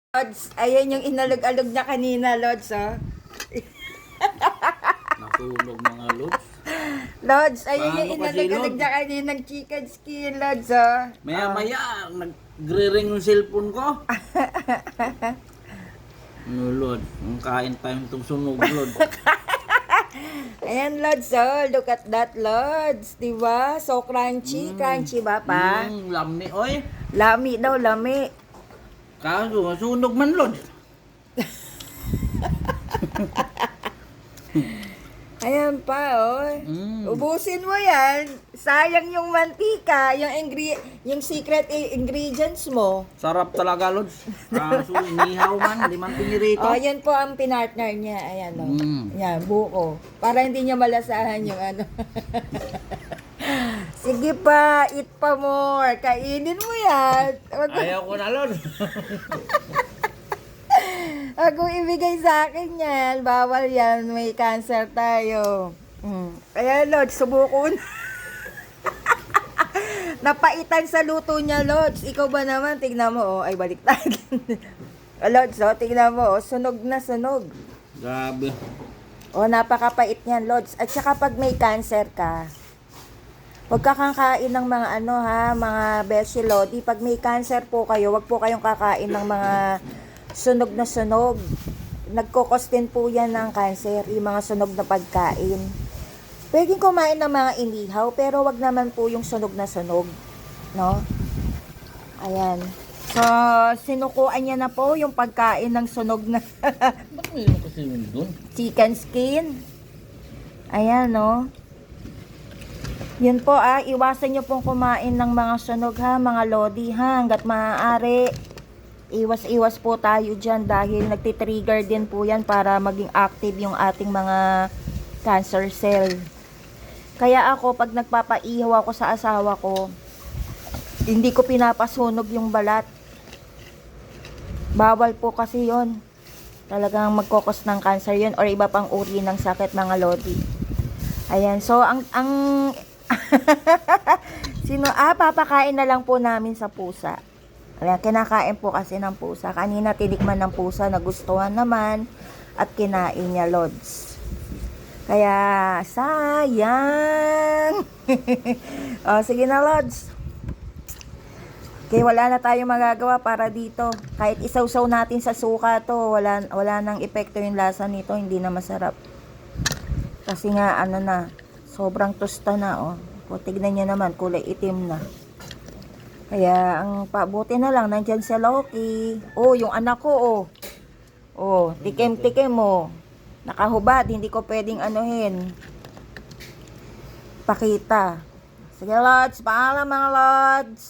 Lods, ayan yung inalog-alog niya kanina, Lods, oh. Nasunog mga lods. Lods, ayan yung Paano kasi, inalog-alog Lod? niya kaninang chicken skin, Lods, oh. Maya-maya, nagre-ring yung cellphone ko. Ano, Lord? Ang kain tayong itong sunog, Lord. Ayan, Lods, oh. Look at that, Lods. Diba? So crunchy. Crunchy ba, pa? Lami, oy. Lami daw, lami. Kaso, masunog man, Lord. Ayan pa, oh. Mm. Ubusin mo yan. Sayang yung mantika, yung secret ingredients mo. Sarap talaga, Lord. Kaso, inihaw man, di man pinirito. Oh, yan po ang pinartner niya. Ayan, oh. Yan, buko. Para hindi niya malasahan yung ano. Sige pa, eat pa more. Kainin mo yan. Ayaw ko na, Lord. Wag mong ibigay sa akin yan. Bawal yan. May cancer tayo. Kaya, Lord, subuko na. Napaitan sa luto niya, Lord. Ikaw ba naman? Tignan mo, oh. Ay, baliktad. Lord, so, tignan mo, oh. Sunog na sunog. Grabe. Oh, napakapait niyan, Lords. At saka pag may cancer ka, huwag ka kakain ng mga ano ha, mga beshi lodi. Pag may cancer po kayo, huwag po kayong kakain ng mga sunog na sunog. Nagkukos din po yan ng cancer, yung mga sunog na pagkain. Pwedeng kumain ng mga inihaw, pero wag naman po yung sunog na sunog. No? Ayan. So, sinukuan niya na po yung pagkain ng sunog na Ba't mayroon kasi yun doon? chicken skin. Ayan, no? Yun po, iwasan nyo pong kumain ng mga sunog, ha, mga lodi, ha, hanggat maaari. Iwas-iwas po tayo dyan dahil nagtitrigger din po yan para maging active yung ating mga cancer cell. Kaya ako, pag nagpapaihaw ako sa asawa ko, hindi ko pinapasunog yung balat. Bawal po kasi yon. Talagang magkokos ng cancer yun or iba pang uri ng sakit, mga lodi. Ayan, so ang papakain na lang po namin sa pusa. Ayan, kinakain po kasi ng pusa. Kanina tinikman ng pusa, nagustuhan naman at kinain niya, Lods. Kaya, sayang. O, sige na, Lods. Okay, wala na tayong magagawa para dito. Kahit isawsaw natin sa suka to, wala nang epekto yung lasa nito, hindi na masarap. Kasi nga, ano na, sobrang tosta na, oh. O, tignan niya naman, kulay itim na. Kaya, ang pabuti na lang, nandyan si Loki. Oh, yung anak ko, oh. Oh, tikim-tikim mo. Nakahubad, hindi ko pwedeng anuhin. Pakita. Sige, Lods. Paalam, mga Lods.